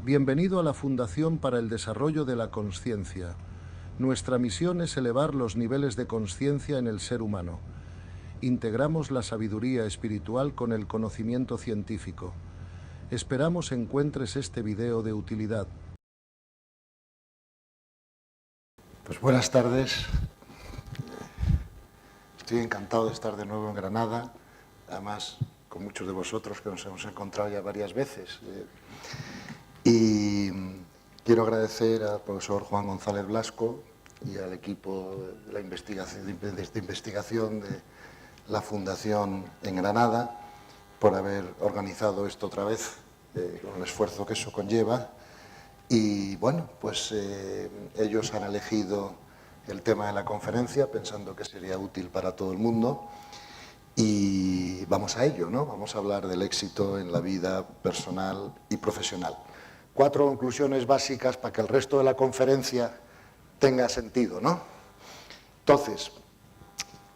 Bienvenido a la Fundación para el Desarrollo de la Consciencia. Nuestra misión es elevar los niveles de consciencia en el ser humano. Integramos la sabiduría espiritual con el conocimiento científico. Esperamos encuentres este video de utilidad. Pues buenas tardes. Estoy encantado de estar de nuevo en Granada, además con muchos de vosotros que nos hemos encontrado ya varias veces. Y quiero agradecer al profesor Juan González Blasco y al equipo de la investigación de la Fundación en Granada por haber organizado esto otra vez, con el esfuerzo que eso conlleva. Y bueno, pues ellos han elegido el tema de la conferencia pensando que sería útil para todo el mundo y vamos a ello, ¿no? Vamos a hablar del éxito en la vida personal y profesional. 4 conclusiones básicas para que el resto de la conferencia tenga sentido, ¿no? Entonces,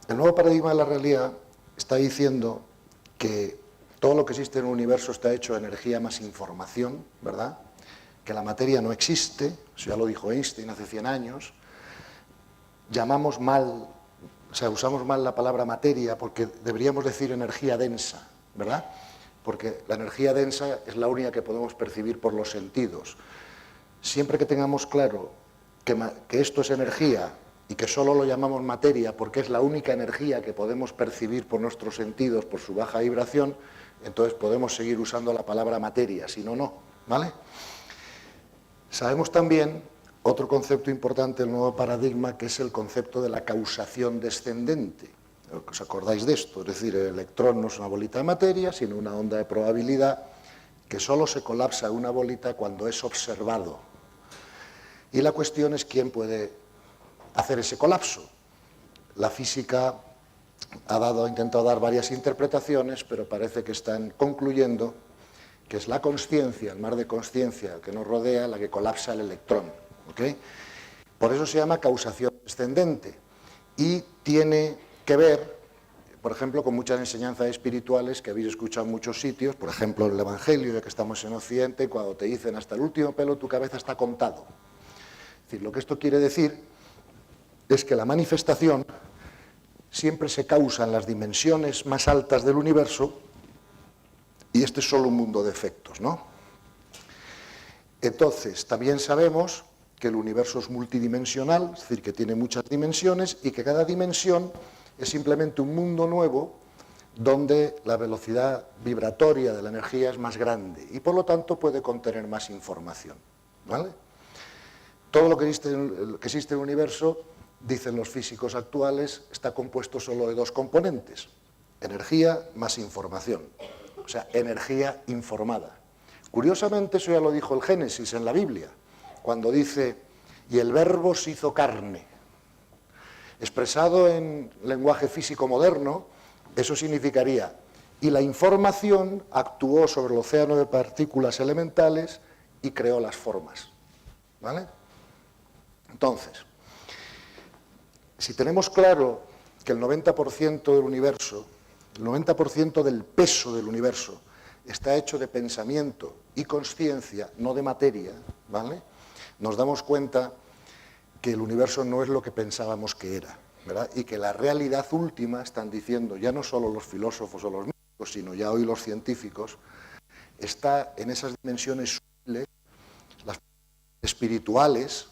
el nuevo paradigma de la realidad está diciendo que todo lo que existe en el universo está hecho de energía más información, ¿verdad? Que la materia no existe, eso ya lo dijo Einstein hace 100 años, llamamos mal, o sea, usamos mal la palabra materia porque deberíamos decir energía densa, ¿verdad? Porque la energía densa es la única que podemos percibir por los sentidos. Siempre que tengamos claro que esto es energía y que solo lo llamamos materia porque es la única energía que podemos percibir por nuestros sentidos, por su baja vibración, entonces podemos seguir usando la palabra materia, si no, no, ¿vale? Sabemos también otro concepto importante del nuevo paradigma, que es el concepto de la causación descendente. ¿Os acordáis de esto? Es decir, el electrón no es una bolita de materia, sino una onda de probabilidad que solo se colapsa una bolita cuando es observado. Y la cuestión es quién puede hacer ese colapso. La física ha intentado dar varias interpretaciones, pero parece que están concluyendo que es la consciencia, el mar de consciencia que nos rodea, la que colapsa el electrón. ¿Okay? Por eso se llama causación descendente y tiene que ver, por ejemplo, con muchas enseñanzas espirituales que habéis escuchado en muchos sitios, por ejemplo, el Evangelio, ya que estamos en Occidente, cuando te dicen hasta el último pelo de tu cabeza está contado. Es decir, lo que esto quiere decir es que la manifestación siempre se causa en las dimensiones más altas del universo y este es solo un mundo de efectos, ¿no? Entonces, también sabemos que el universo es multidimensional, es decir, que tiene muchas dimensiones y que cada dimensión es simplemente un mundo nuevo donde la velocidad vibratoria de la energía es más grande y por lo tanto puede contener más información, ¿vale? Todo lo que existe en el universo, dicen los físicos actuales, está compuesto solo de 2 componentes, energía más información, o sea, energía informada. Curiosamente, eso ya lo dijo el Génesis en la Biblia, cuando dice, y el verbo se hizo carne. Expresado en lenguaje físico moderno, eso significaría, y la información actuó sobre el océano de partículas elementales y creó las formas. ¿Vale? Entonces, si tenemos claro que el 90% del universo, el 90% del peso del universo, está hecho de pensamiento y consciencia, no de materia, ¿vale? Nos damos cuenta que el universo no es lo que pensábamos que era, ¿verdad? Y que la realidad última, están diciendo ya no solo los filósofos o los médicos, sino ya hoy los científicos, está en esas dimensiones sutiles, las espirituales,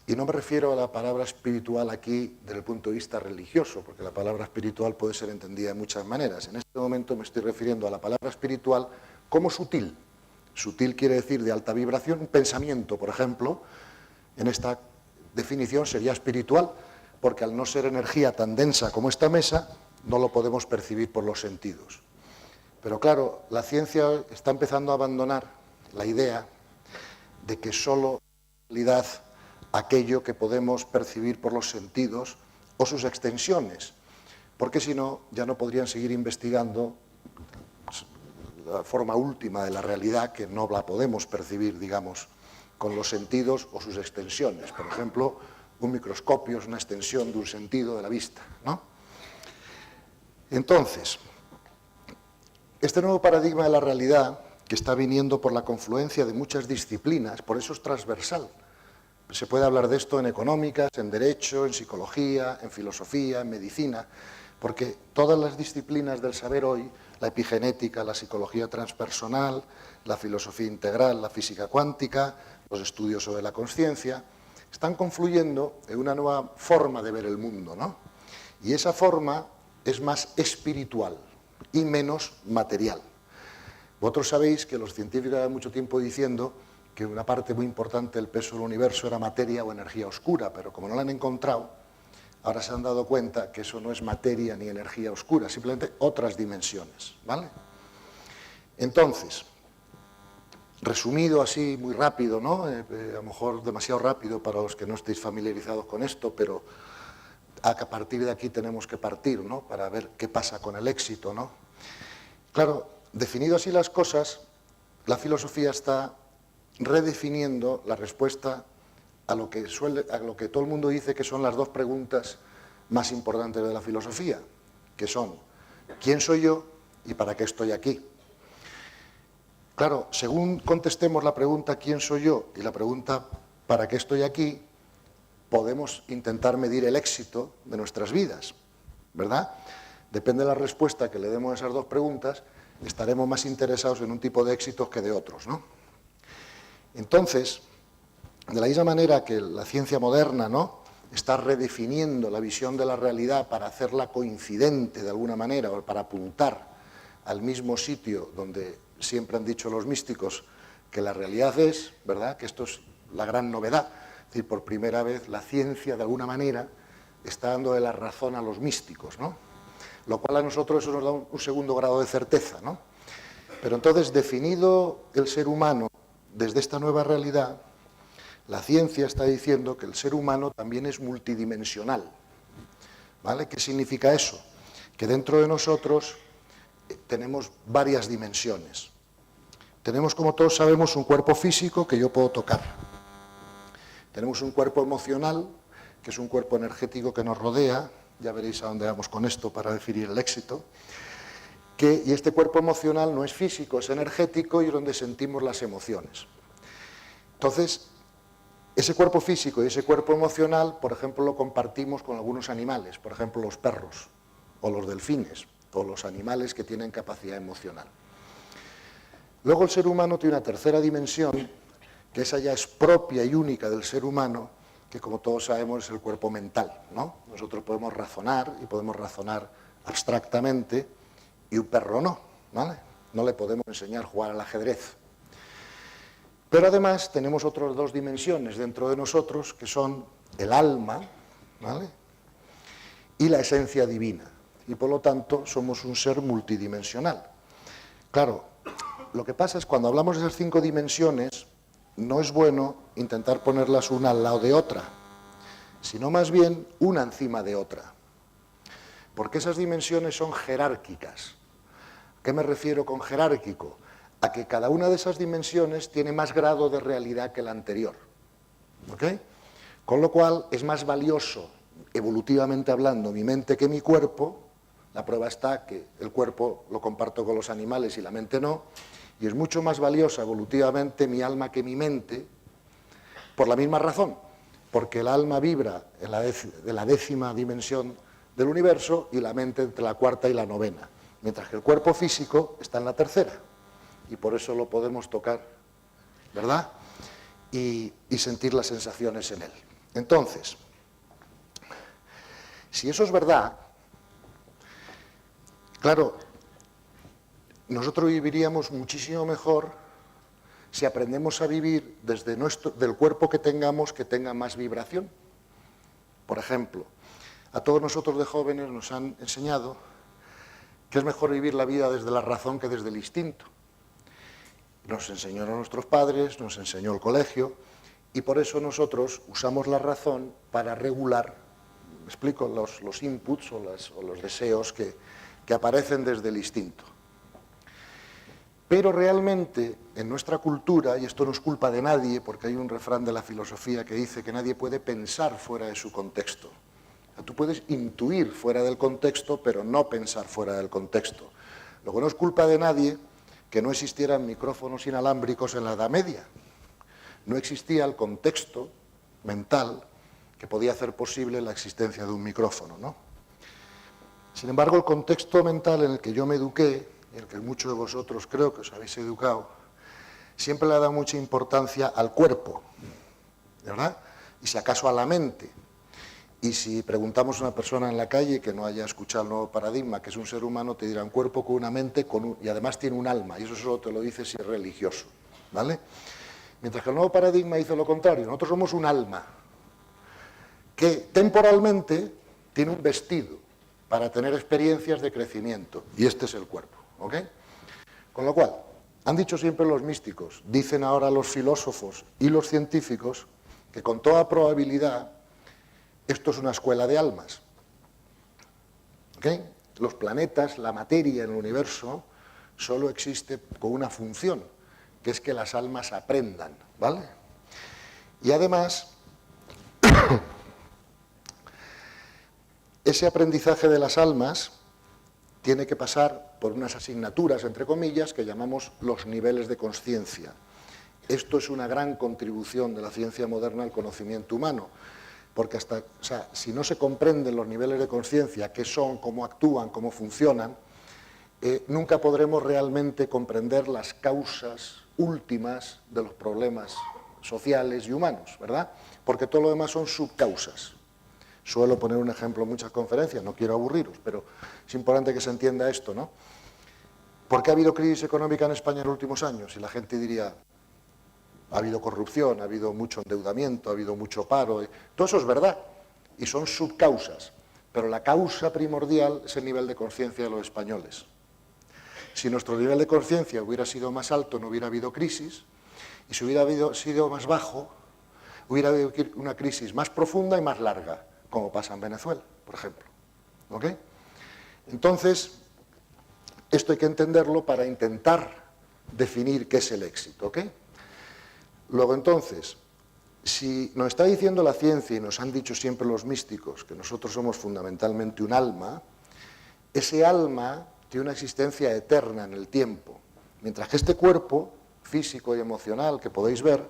y no me refiero a la palabra espiritual aquí desde el punto de vista religioso, porque la palabra espiritual puede ser entendida de muchas maneras. En este momento me estoy refiriendo a la palabra espiritual como sutil. Sutil quiere decir de alta vibración, un pensamiento, por ejemplo, en esta definición sería espiritual, porque al no ser energía tan densa como esta mesa, no lo podemos percibir por los sentidos. Pero claro, la ciencia está empezando a abandonar la idea de que solo en realidad aquello que podemos percibir por los sentidos o sus extensiones, porque si no, ya no podrían seguir investigando la forma última de la realidad, que no la podemos percibir, digamos, con los sentidos o sus extensiones. Por ejemplo, un microscopio es una extensión de un sentido de la vista, ¿no? Entonces, este nuevo paradigma de la realidad que está viniendo por la confluencia de muchas disciplinas, por eso es transversal. Se puede hablar de esto en económicas, en derecho, en psicología, en filosofía, en medicina, porque todas las disciplinas del saber hoy, la epigenética, la psicología transpersonal, la filosofía integral, la física cuántica, los estudios sobre la consciencia, están confluyendo en una nueva forma de ver el mundo, ¿no? Y esa forma es más espiritual y menos material. Vosotros sabéis que los científicos llevan mucho tiempo diciendo que una parte muy importante del peso del universo era materia o energía oscura, pero como no la han encontrado, ahora se han dado cuenta que eso no es materia ni energía oscura, simplemente otras dimensiones, ¿vale? Entonces, resumido así muy rápido, ¿no? A lo mejor demasiado rápido para los que no estéis familiarizados con esto, pero a partir de aquí tenemos que partir, ¿no? Para ver qué pasa con el éxito, ¿no? Claro, definido así las cosas, la filosofía está redefiniendo la respuesta a lo que todo el mundo dice que son las dos preguntas más importantes de la filosofía, que son ¿quién soy yo y para qué estoy aquí? Claro, según contestemos la pregunta ¿quién soy yo? Y la pregunta ¿para qué estoy aquí?, podemos intentar medir el éxito de nuestras vidas, ¿verdad? Depende de la respuesta que le demos a esas dos preguntas, estaremos más interesados en un tipo de éxitos que de otros, ¿no? Entonces, de la misma manera que la ciencia moderna, ¿no?, está redefiniendo la visión de la realidad para hacerla coincidente de alguna manera o para apuntar al mismo sitio donde siempre han dicho los místicos que la realidad es, ¿verdad?, que esto es la gran novedad. Es decir, por primera vez la ciencia de alguna manera está dando de la razón a los místicos, ¿no? Lo cual a nosotros eso nos da un segundo grado de certeza, ¿no? Pero entonces, definido el ser humano desde esta nueva realidad, la ciencia está diciendo que el ser humano también es multidimensional, ¿vale? ¿Qué significa eso? Que dentro de nosotros tenemos varias dimensiones. Tenemos, como todos sabemos, un cuerpo físico que yo puedo tocar. Tenemos un cuerpo emocional, que es un cuerpo energético que nos rodea, ya veréis a dónde vamos con esto para definir el éxito, y este cuerpo emocional no es físico, es energético y es donde sentimos las emociones. Entonces, ese cuerpo físico y ese cuerpo emocional, por ejemplo, lo compartimos con algunos animales, por ejemplo, los perros o los delfines o los animales que tienen capacidad emocional. Luego el ser humano tiene una tercera dimensión, que esa ya es propia y única del ser humano, que como todos sabemos es el cuerpo mental, ¿no? Nosotros podemos razonar y podemos razonar abstractamente y un perro no, ¿vale? No le podemos enseñar a jugar al ajedrez. Pero además tenemos otras dos dimensiones dentro de nosotros, que son el alma, ¿vale?, y la esencia divina. Y por lo tanto somos un ser multidimensional. Claro, lo que pasa es cuando hablamos de esas 5 dimensiones, no es bueno intentar ponerlas una al lado de otra, sino más bien una encima de otra. Porque esas dimensiones son jerárquicas. ¿A qué me refiero con jerárquico? A que cada una de esas dimensiones tiene más grado de realidad que la anterior. ¿Ok? Con lo cual es más valioso, evolutivamente hablando, mi mente que mi cuerpo. La prueba está que el cuerpo lo comparto con los animales y la mente no. Y es mucho más valiosa evolutivamente mi alma que mi mente, por la misma razón. Porque el alma vibra en la décima dimensión del universo y la mente entre la cuarta y la novena. Mientras que el cuerpo físico está en la tercera. Y por eso lo podemos tocar, ¿verdad? Y sentir las sensaciones en él. Entonces, si eso es verdad, claro, nosotros viviríamos muchísimo mejor si aprendemos a vivir desde del cuerpo que tengamos que tenga más vibración. Por ejemplo, a todos nosotros de jóvenes nos han enseñado que es mejor vivir la vida desde la razón que desde el instinto. Nos enseñaron nuestros padres, nos enseñó el colegio, y por eso nosotros usamos la razón para regular, me explico, los inputs o los deseos que aparecen desde el instinto. Pero realmente en nuestra cultura, y esto no es culpa de nadie, porque hay un refrán de la filosofía que dice que nadie puede pensar fuera de su contexto. O sea, tú puedes intuir fuera del contexto, pero no pensar fuera del contexto. Lo que no es culpa de nadie, que no existieran micrófonos inalámbricos en la Edad Media. No existía el contexto mental que podía hacer posible la existencia de un micrófono, ¿no? Sin embargo, el contexto mental en el que yo me eduqué, y en el que muchos de vosotros creo que os habéis educado, siempre le ha dado mucha importancia al cuerpo, ¿verdad? Y si acaso a la mente. Y si preguntamos a una persona en la calle que no haya escuchado el nuevo paradigma, que es un ser humano, te dirá un cuerpo con una mente y además tiene un alma, y eso solo te lo dice si es religioso, ¿vale? Mientras que el nuevo paradigma dice lo contrario, nosotros somos un alma que temporalmente tiene un vestido para tener experiencias de crecimiento, y este es el cuerpo, ¿ok? Con lo cual, han dicho siempre los místicos, dicen ahora los filósofos y los científicos, que con toda probabilidad esto es una escuela de almas. ¿Ok? Los planetas, la materia en el universo, solo existe con una función, que es que las almas aprendan, ¿vale? Y además, ese aprendizaje de las almas tiene que pasar por unas asignaturas, entre comillas, que llamamos los niveles de consciencia. Esto es una gran contribución de la ciencia moderna al conocimiento humano, porque si no se comprenden los niveles de conciencia, qué son, cómo actúan, cómo funcionan, nunca podremos realmente comprender las causas últimas de los problemas sociales y humanos, ¿verdad? Porque todo lo demás son subcausas. Suelo poner un ejemplo en muchas conferencias, no quiero aburriros, pero es importante que se entienda esto, ¿no? ¿Por qué ha habido crisis económica en España en los últimos años? Y la gente diría, ha habido corrupción, ha habido mucho endeudamiento, ha habido mucho paro. Todo eso es verdad y son subcausas, pero la causa primordial es el nivel de conciencia de los españoles. Si nuestro nivel de conciencia hubiera sido más alto, no hubiera habido crisis, y si hubiera sido más bajo, hubiera habido una crisis más profunda y más larga, como pasa en Venezuela, por ejemplo. ¿Ok? Entonces, esto hay que entenderlo para intentar definir qué es el éxito. ¿Ok? Luego, entonces, si nos está diciendo la ciencia y nos han dicho siempre los místicos que nosotros somos fundamentalmente un alma, ese alma tiene una existencia eterna en el tiempo, mientras que este cuerpo físico y emocional que podéis ver,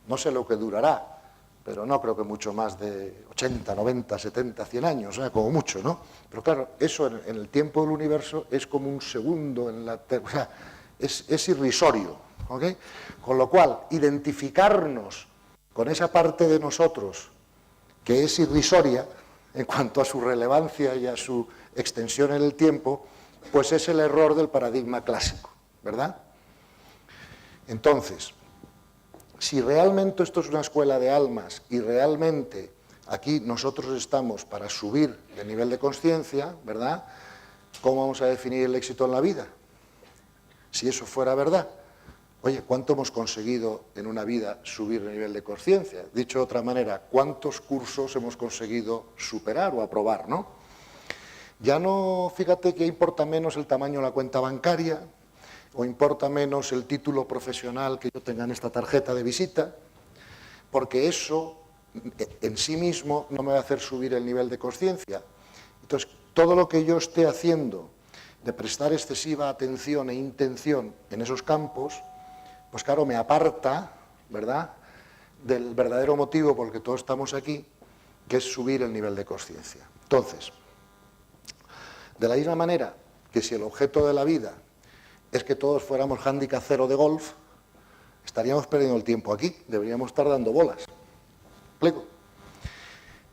no sé lo que durará, pero no creo que mucho más de 80, 90, 70, 100 años, como mucho, ¿no? Pero claro, eso en el tiempo del universo es como un segundo, es irrisorio, ¿ok? Con lo cual, identificarnos con esa parte de nosotros que es irrisoria en cuanto a su relevancia y a su extensión en el tiempo, pues es el error del paradigma clásico, ¿verdad? Entonces, si realmente esto es una escuela de almas y realmente aquí nosotros estamos para subir de nivel de conciencia, ¿verdad? ¿Cómo vamos a definir el éxito en la vida? Si eso fuera verdad. Oye, ¿cuánto hemos conseguido en una vida subir de nivel de conciencia? Dicho de otra manera, ¿cuántos cursos hemos conseguido superar o aprobar, no? Ya no, fíjate que importa menos el tamaño de la cuenta bancaria, o importa menos el título profesional que yo tenga en esta tarjeta de visita, porque eso en sí mismo no me va a hacer subir el nivel de conciencia. Entonces, todo lo que yo esté haciendo de prestar excesiva atención e intención en esos campos, pues claro, me aparta, ¿verdad?, del verdadero motivo por el que todos estamos aquí, que es subir el nivel de conciencia. Entonces, de la misma manera que si el objeto de la vida es que todos fuéramos handicap cero de golf, estaríamos perdiendo el tiempo aquí, deberíamos estar dando bolas. ¿Explico?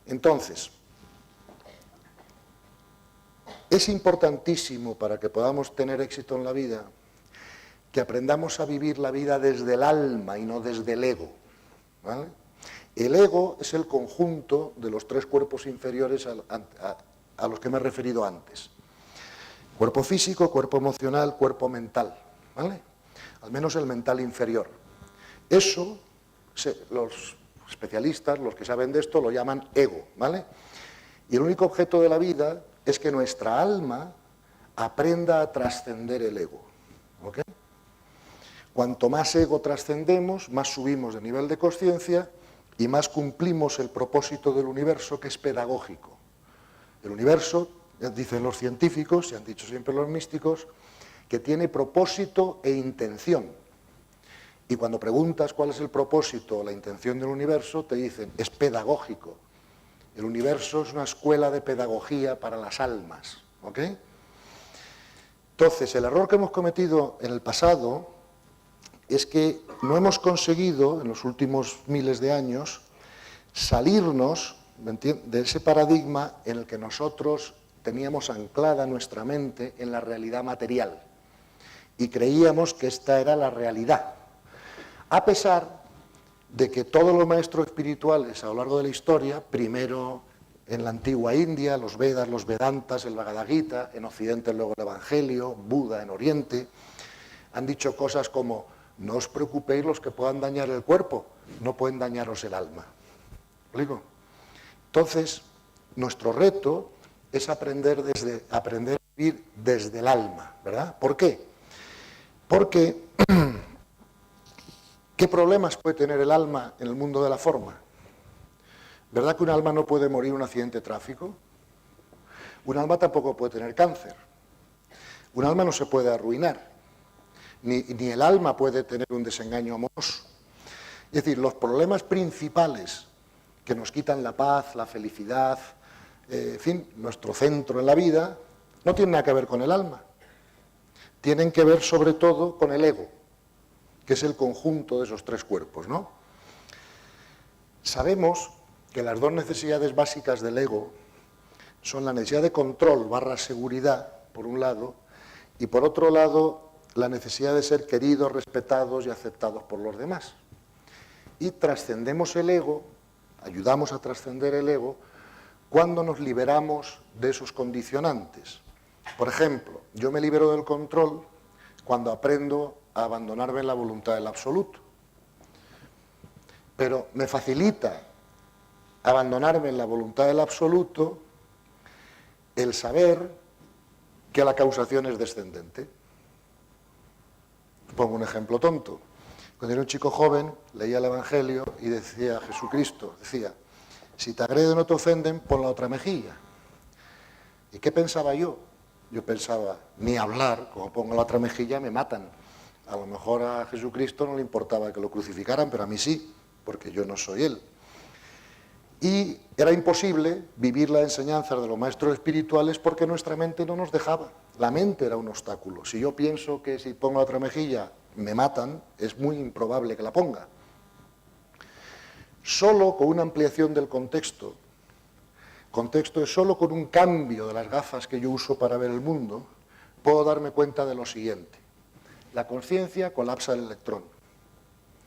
Entonces, es importantísimo para que podamos tener éxito en la vida que aprendamos a vivir la vida desde el alma y no desde el ego, ¿vale? El ego es el conjunto de los tres cuerpos inferiores a los que me he referido antes. Cuerpo físico, cuerpo emocional, cuerpo mental, ¿vale? Al menos el mental inferior. Eso, los especialistas, los que saben de esto, lo llaman ego, ¿vale? Y el único objeto de la vida es que nuestra alma aprenda a trascender el ego, ¿ok? Cuanto más ego trascendemos, más subimos de nivel de conciencia y más cumplimos el propósito del universo, que es pedagógico. El universo, dicen los científicos, y han dicho siempre los místicos, que tiene propósito e intención. Y cuando preguntas cuál es el propósito o la intención del universo, te dicen, es pedagógico. El universo es una escuela de pedagogía para las almas, ¿ok? Entonces, el error que hemos cometido en el pasado es que no hemos conseguido, en los últimos miles de años, salirnos de ese paradigma en el que nosotros teníamos anclada nuestra mente en la realidad material y creíamos que esta era la realidad, a pesar de que todos los maestros espirituales a lo largo de la historia, primero en la antigua India, los Vedas, los Vedantas, el Bhagavad Gita, en Occidente luego el Evangelio, Buda en Oriente, han dicho cosas como: no os preocupéis los que puedan dañar el cuerpo, no pueden dañaros el alma. ¿Lo digo? Entonces, nuestro reto es aprender a vivir desde el alma, ¿verdad? ¿Por qué? Porque, ¿qué problemas puede tener el alma en el mundo de la forma? ¿Verdad que un alma no puede morir en un accidente de tráfico? Un alma tampoco puede tener cáncer. Un alma no se puede arruinar. Ni el alma puede tener un desengaño amoroso. Es decir, los problemas principales que nos quitan la paz, la felicidad, en fin, nuestro centro en la vida, no tienen nada que ver con el alma. Tienen que ver sobre todo con el ego, que es el conjunto de esos tres cuerpos, ¿no? Sabemos que las dos necesidades básicas del ego son la necesidad de control / seguridad, por un lado, y por otro lado, la necesidad de ser queridos, respetados y aceptados por los demás. Y trascendemos el ego, ayudamos a trascender el ego, cuando nos liberamos de esos condicionantes. Por ejemplo, yo me libero del control cuando aprendo a abandonarme en la voluntad del absoluto. Pero me facilita abandonarme en la voluntad del absoluto el saber que la causación es descendente. Pongo un ejemplo tonto. Cuando era un chico joven, leía el Evangelio y decía Jesucristo, decía: si te agreden o te ofenden, pon la otra mejilla. ¿Y qué pensaba yo? Yo pensaba, ni hablar, como pongo la otra mejilla me matan. A lo mejor a Jesucristo no le importaba que lo crucificaran, pero a mí sí, porque yo no soy él. Y era imposible vivir la enseñanza de los maestros espirituales porque nuestra mente no nos dejaba. La mente era un obstáculo. Si yo pienso que si pongo la otra mejilla me matan, es muy improbable que la ponga. Solo con una ampliación del contexto es solo con un cambio de las gafas que yo uso para ver el mundo, puedo darme cuenta de lo siguiente. La conciencia colapsa el electrón.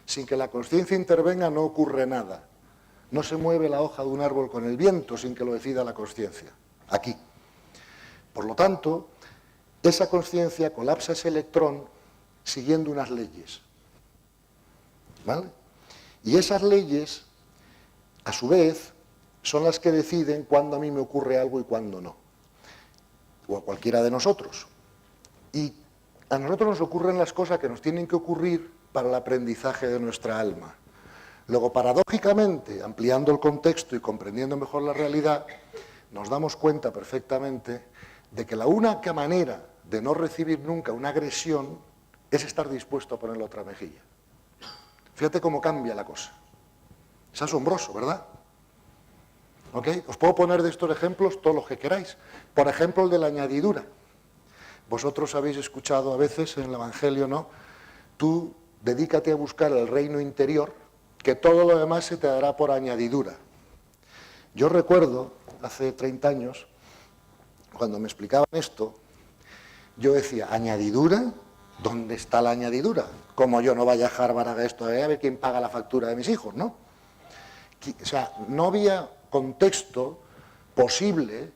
Sin que la conciencia intervenga no ocurre nada. No se mueve la hoja de un árbol con el viento sin que lo decida la conciencia. Aquí. Por lo tanto, esa conciencia colapsa ese electrón siguiendo unas leyes. ¿Vale? Y esas leyes, a su vez, son las que deciden cuándo a mí me ocurre algo y cuándo no. O a cualquiera de nosotros. Y a nosotros nos ocurren las cosas que nos tienen que ocurrir para el aprendizaje de nuestra alma. Luego, paradójicamente, ampliando el contexto y comprendiendo mejor la realidad, nos damos cuenta perfectamente de que la única manera de no recibir nunca una agresión es estar dispuesto a poner la otra mejilla. Fíjate cómo cambia la cosa. Es asombroso, ¿verdad? ¿Ok? Os puedo poner de estos ejemplos todos los que queráis. Por ejemplo, el de la añadidura. Vosotros habéis escuchado a veces en el Evangelio, ¿no? Tú dedícate a buscar el reino interior, que todo lo demás se te dará por añadidura. Yo recuerdo, hace 30 años, cuando me explicaban esto, yo decía, ¿añadidura? ¿Dónde está la añadidura? Como yo no vaya a Harvard a esto, a ver quién paga la factura de mis hijos, ¿no? O sea, no había contexto posible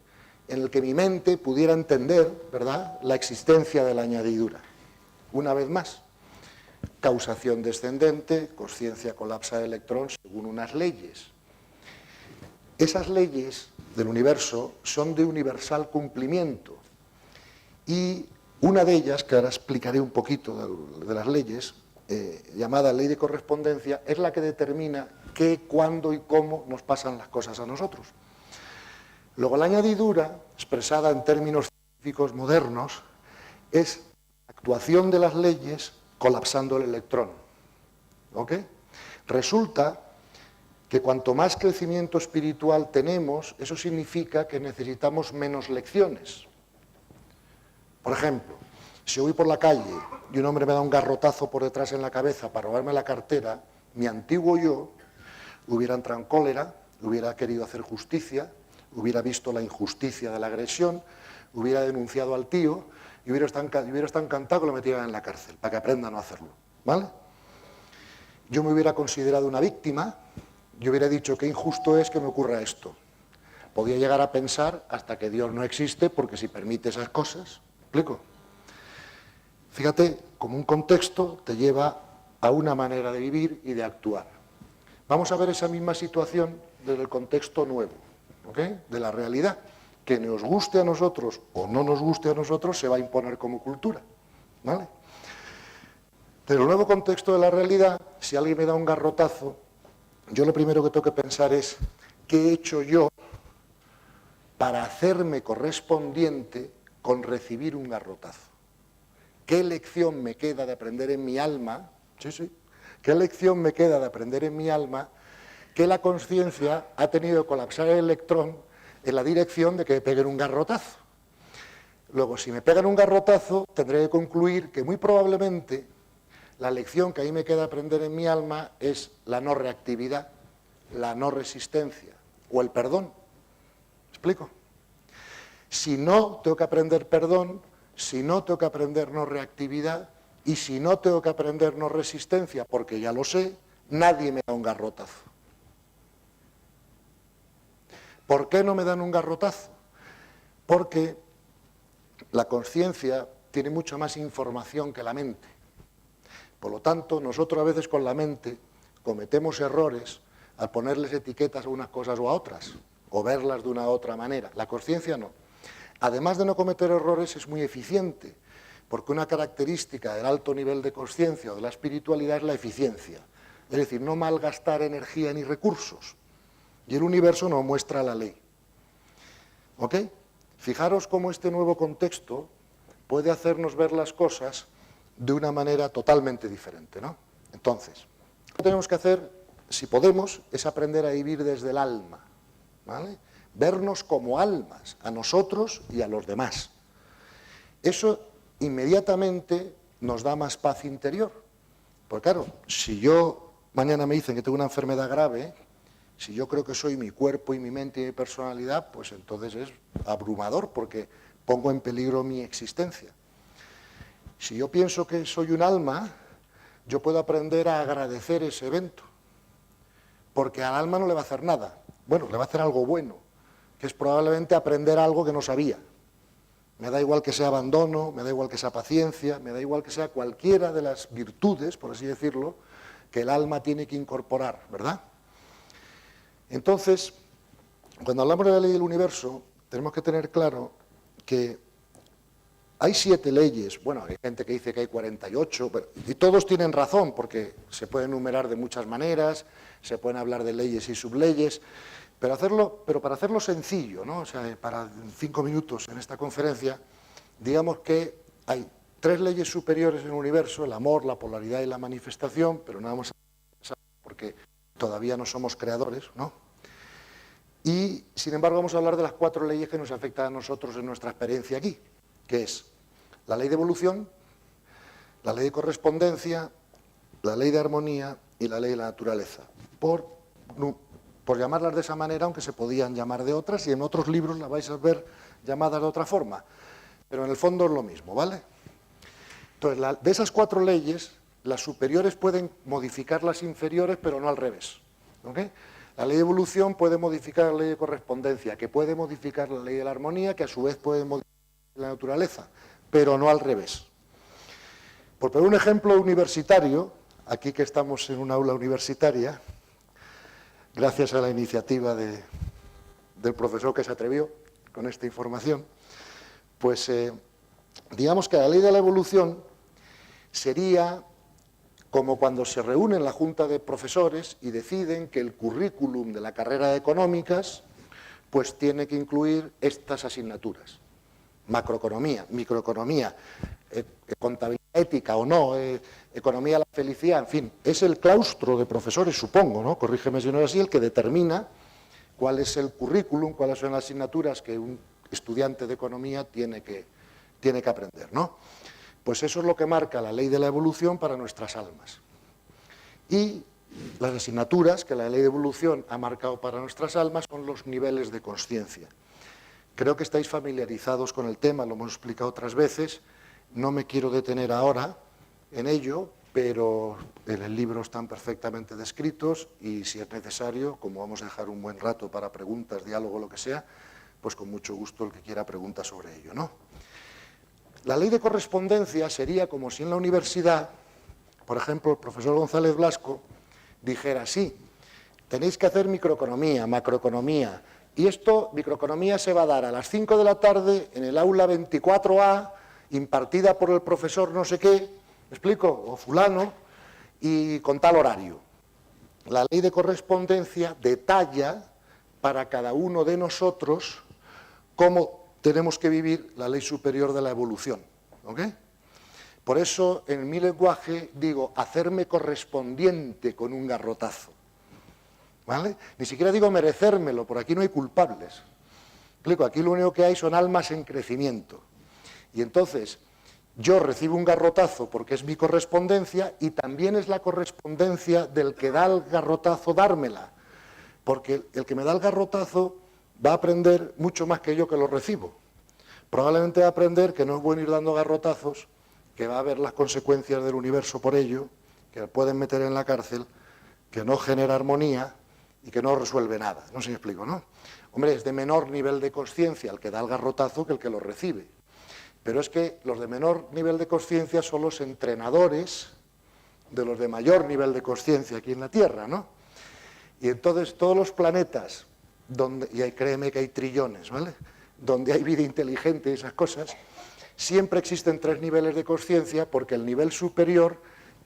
en el que mi mente pudiera entender, ¿verdad?, la existencia de la añadidura. Una vez más, causación descendente, conciencia colapsa del electrón según unas leyes. Esas leyes del universo son de universal cumplimiento y una de ellas, que ahora explicaré un poquito de las leyes, llamada ley de correspondencia, es la que determina qué, cuándo y cómo nos pasan las cosas a nosotros. Luego la añadidura, expresada en términos científicos modernos, es actuación de las leyes colapsando el electrón. ¿Ok? Resulta que cuanto más crecimiento espiritual tenemos, eso significa que necesitamos menos lecciones. Por ejemplo, si voy por la calle y un hombre me da un garrotazo por detrás en la cabeza para robarme la cartera, mi antiguo yo hubiera entrado en cólera, hubiera querido hacer justicia, hubiera visto la injusticia de la agresión, hubiera denunciado al tío y hubiera estado encantado que lo metieran en la cárcel, para que aprenda a no hacerlo, ¿vale? Yo me hubiera considerado una víctima, yo hubiera dicho qué injusto es que me ocurra esto. Podía llegar a pensar hasta que Dios no existe, porque si permite esas cosas, ¿me explico? Fíjate, como un contexto te lleva a una manera de vivir y de actuar. Vamos a ver esa misma situación desde el contexto nuevo, ¿ok? De la realidad, que nos guste a nosotros o no nos guste a nosotros, se va a imponer como cultura, ¿vale? Pero el nuevo contexto de la realidad, si alguien me da un garrotazo, yo lo primero que tengo que pensar es, ¿qué he hecho yo para hacerme correspondiente con recibir un garrotazo? ¿Qué lección me queda de aprender en mi alma? ¿Qué lección me queda de aprender en mi alma que la conciencia ha tenido que colapsar el electrón en la dirección de que me peguen un garrotazo? Luego, si me pegan un garrotazo, tendré que concluir que muy probablemente la lección que ahí me queda aprender en mi alma es la no reactividad, la no resistencia o el perdón. ¿Me explico? Si no, tengo que aprender perdón. Si no, tengo que aprender no reactividad, y si no, tengo que aprender no resistencia, porque ya lo sé, nadie me da un garrotazo. ¿Por qué no me dan un garrotazo? Porque la conciencia tiene mucha más información que la mente. Por lo tanto, nosotros a veces con la mente cometemos errores al ponerles etiquetas a unas cosas o a otras, o verlas de una u otra manera. La conciencia no. Además de no cometer errores, es muy eficiente, porque una característica del alto nivel de conciencia o de la espiritualidad es la eficiencia, es decir, no malgastar energía ni recursos, y el universo nos muestra la ley. ¿Ok? Fijaros cómo este nuevo contexto puede hacernos ver las cosas de una manera totalmente diferente, ¿no? Entonces, lo que tenemos que hacer, si podemos, es aprender a vivir desde el alma, ¿vale? Vernos como almas, a nosotros y a los demás. Eso inmediatamente nos da más paz interior. Porque claro, si yo mañana me dicen que tengo una enfermedad grave, si yo creo que soy mi cuerpo y mi mente y mi personalidad, pues entonces es abrumador, porque pongo en peligro mi existencia. Si yo pienso que soy un alma, yo puedo aprender a agradecer ese evento, porque al alma no le va a hacer nada. Bueno, le va a hacer algo bueno, que es probablemente aprender algo que no sabía. Me da igual que sea abandono, me da igual que sea paciencia, me da igual que sea cualquiera de las virtudes, por así decirlo, que el alma tiene que incorporar, ¿verdad? Entonces, cuando hablamos de la ley del universo, tenemos que tener claro que hay 7 leyes, bueno, hay gente que dice que hay 48, y todos tienen razón, porque se pueden enumerar de muchas maneras, se pueden hablar de leyes y subleyes, pero para hacerlo sencillo, ¿no? O sea, para 5 minutos en esta conferencia, digamos que hay 3 leyes superiores en el universo, el amor, la polaridad y la manifestación, pero no vamos a pensar porque todavía no somos creadores, ¿no? Y, sin embargo, vamos a hablar de las 4 leyes que nos afectan a nosotros en nuestra experiencia aquí, que es la ley de evolución, la ley de correspondencia, la ley de armonía y la ley de la naturaleza. Por llamarlas de esa manera, aunque se podían llamar de otras, y en otros libros las vais a ver llamadas de otra forma, pero en el fondo es lo mismo, ¿vale? Entonces, de esas 4 leyes, las superiores pueden modificar las inferiores, pero no al revés, ¿ok? La ley de evolución puede modificar la ley de correspondencia, que puede modificar la ley de la armonía, que a su vez puede modificar la naturaleza, pero no al revés. Por poner un ejemplo universitario, aquí que estamos en un aula universitaria, gracias a la iniciativa del profesor que se atrevió con esta información, pues digamos que la ley de la evolución sería como cuando se reúnen la junta de profesores y deciden que el currículum de la carrera de económicas pues tiene que incluir estas asignaturas: macroeconomía, microeconomía, contabilidad ética o no, economía de la felicidad, en fin, es el claustro de profesores, supongo, ¿no? Corrígeme si no es así, el que determina cuál es el currículum, cuáles son las asignaturas que un estudiante de economía tiene que aprender, ¿no? Pues eso es lo que marca la ley de la evolución para nuestras almas. Y las asignaturas que la ley de evolución ha marcado para nuestras almas son los niveles de consciencia. Creo que estáis familiarizados con el tema, lo hemos explicado otras veces, no me quiero detener ahora en ello, pero en el libro están perfectamente descritos y si es necesario, como vamos a dejar un buen rato para preguntas, diálogo, lo que sea, pues con mucho gusto el que quiera pregunta sobre ello, ¿no? La ley de correspondencia sería como si en la universidad, por ejemplo, el profesor González Blasco dijera, sí, tenéis que hacer microeconomía, macroeconomía, y esto, microeconomía, se va a dar a las 5 de la tarde en el aula 24A, impartida por el profesor no sé qué, ¿me explico? O fulano, y con tal horario. La ley de correspondencia detalla para cada uno de nosotros cómo tenemos que vivir la ley superior de la evolución, ¿ok? Por eso, en mi lenguaje, digo, hacerme correspondiente con un garrotazo, ¿vale? Ni siquiera digo merecérmelo, por aquí no hay culpables. ¿Explico? Aquí lo único que hay son almas en crecimiento. Y entonces, yo recibo un garrotazo porque es mi correspondencia y también es la correspondencia del que da el garrotazo dármela. Porque el que me da el garrotazo va a aprender mucho más que yo que lo recibo. Probablemente va a aprender que no es bueno ir dando garrotazos, que va a haber las consecuencias del universo por ello, que le pueden meter en la cárcel, que no genera armonía y que no resuelve nada. No sé si me explico, ¿no? Hombre, es de menor nivel de consciencia el que da el garrotazo que el que lo recibe. Pero es que los de menor nivel de consciencia son los entrenadores de los de mayor nivel de consciencia aquí en la Tierra, ¿no? Y entonces todos los planetas, donde, y créeme que hay trillones, ¿vale?, donde hay vida inteligente y esas cosas, siempre existen 3 niveles de consciencia porque el nivel superior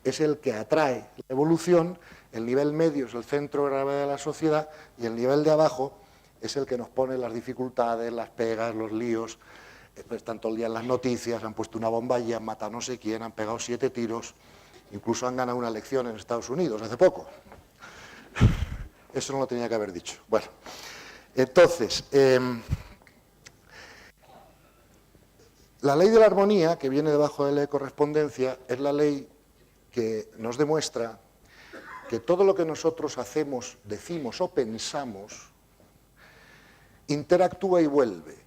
es el que atrae la evolución, el nivel medio es el centro de gravedad de la sociedad y el nivel de abajo es el que nos pone las dificultades, las pegas, los líos. Pues están todo el día en las noticias, han puesto una bomba y han matado no sé quién, han pegado 7 tiros, incluso han ganado una elección en Estados Unidos hace poco. Eso no lo tenía que haber dicho. Bueno, entonces, la ley de la armonía, que viene debajo de la ley de correspondencia, es la ley que nos demuestra que todo lo que nosotros hacemos, decimos o pensamos, interactúa y vuelve.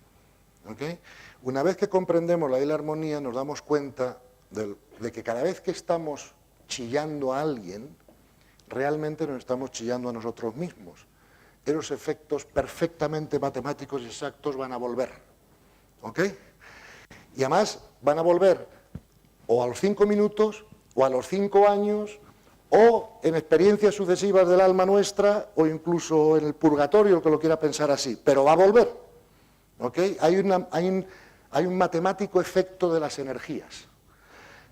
¿Okay? Una vez que comprendemos la ley de la armonía, nos damos cuenta de que cada vez que estamos chillando a alguien, realmente nos estamos chillando a nosotros mismos. Esos efectos perfectamente matemáticos y exactos van a volver. ¿Ok? Y además van a volver o a los 5 minutos, o a los 5 años, o en experiencias sucesivas del alma nuestra, o incluso en el purgatorio, el que lo quiera pensar así, pero va a volver. ¿Ok? Hay un matemático efecto de las energías.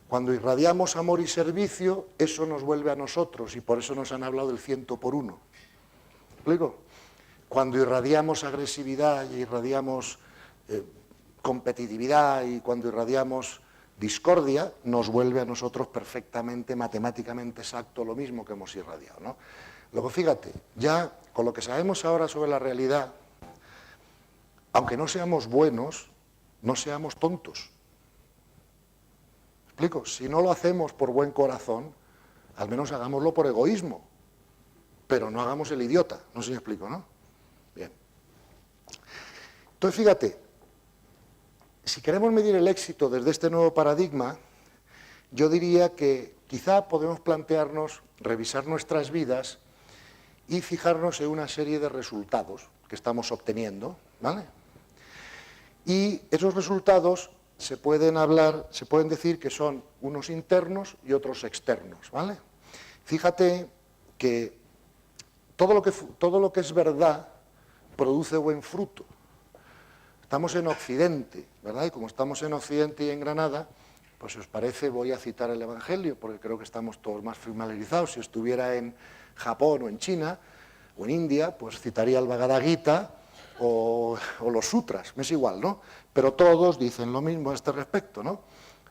Cuando irradiamos amor y servicio, eso nos vuelve a nosotros, y por eso nos han hablado del 100 por 1. ¿Me explico? Cuando irradiamos agresividad y irradiamos competitividad y cuando irradiamos discordia, nos vuelve a nosotros perfectamente, matemáticamente exacto lo mismo que hemos irradiado, ¿no? Luego, fíjate, ya con lo que sabemos ahora sobre la realidad, aunque no seamos buenos, no seamos tontos. ¿Me explico? Si no lo hacemos por buen corazón, al menos hagámoslo por egoísmo, pero no hagamos el idiota, no sé si me explico, ¿no? Bien. Entonces, fíjate, si queremos medir el éxito desde este nuevo paradigma, yo diría que quizá podemos plantearnos revisar nuestras vidas y fijarnos en una serie de resultados que estamos obteniendo, ¿vale? Y esos resultados se pueden decir que son unos internos y otros externos, ¿vale? Fíjate que todo lo que es verdad produce buen fruto. Estamos en Occidente, ¿verdad? Y como estamos en Occidente y en Granada, pues si os parece voy a citar el Evangelio, porque creo que estamos todos más familiarizados. Si estuviera en Japón o en China o en India, pues citaría el Bhagavad Gita o los sutras, me es igual, ¿no? Pero todos dicen lo mismo a este respecto, ¿no?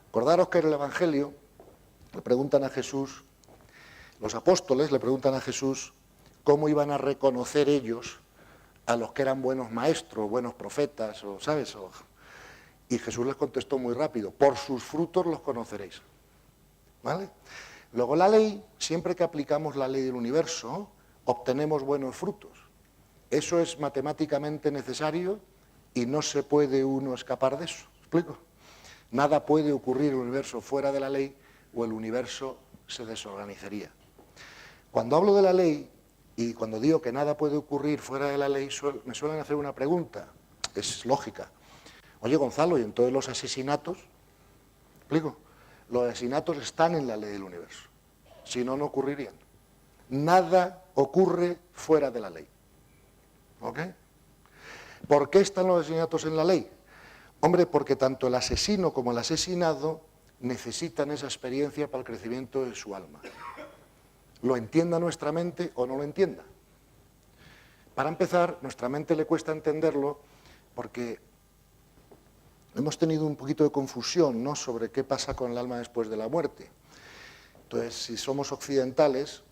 Acordaros que en el Evangelio le preguntan a Jesús, los apóstoles le preguntan a Jesús cómo iban a reconocer ellos a los que eran buenos maestros, buenos profetas, o ¿sabes? Y Jesús les contestó muy rápido, por sus frutos los conoceréis. ¿Vale? Luego la ley, siempre que aplicamos la ley del universo, obtenemos buenos frutos. Eso es matemáticamente necesario y no se puede uno escapar de eso. ¿Me explico? Nada puede ocurrir en el universo fuera de la ley o el universo se desorganizaría. Cuando hablo de la ley y cuando digo que nada puede ocurrir fuera de la ley, me suelen hacer una pregunta, es lógica. Oye, Gonzalo, ¿y entonces los asesinatos? ¿Me explico? Los asesinatos están en la ley del universo, si no, no ocurrirían. Nada ocurre fuera de la ley. ¿Ok? ¿Por qué están los asesinatos en la ley? Hombre, porque tanto el asesino como el asesinado necesitan esa experiencia para el crecimiento de su alma. Lo entienda nuestra mente o no lo entienda. Para empezar, nuestra mente le cuesta entenderlo porque hemos tenido un poquito de confusión, ¿no?, sobre qué pasa con el alma después de la muerte. Entonces, si somos occidentales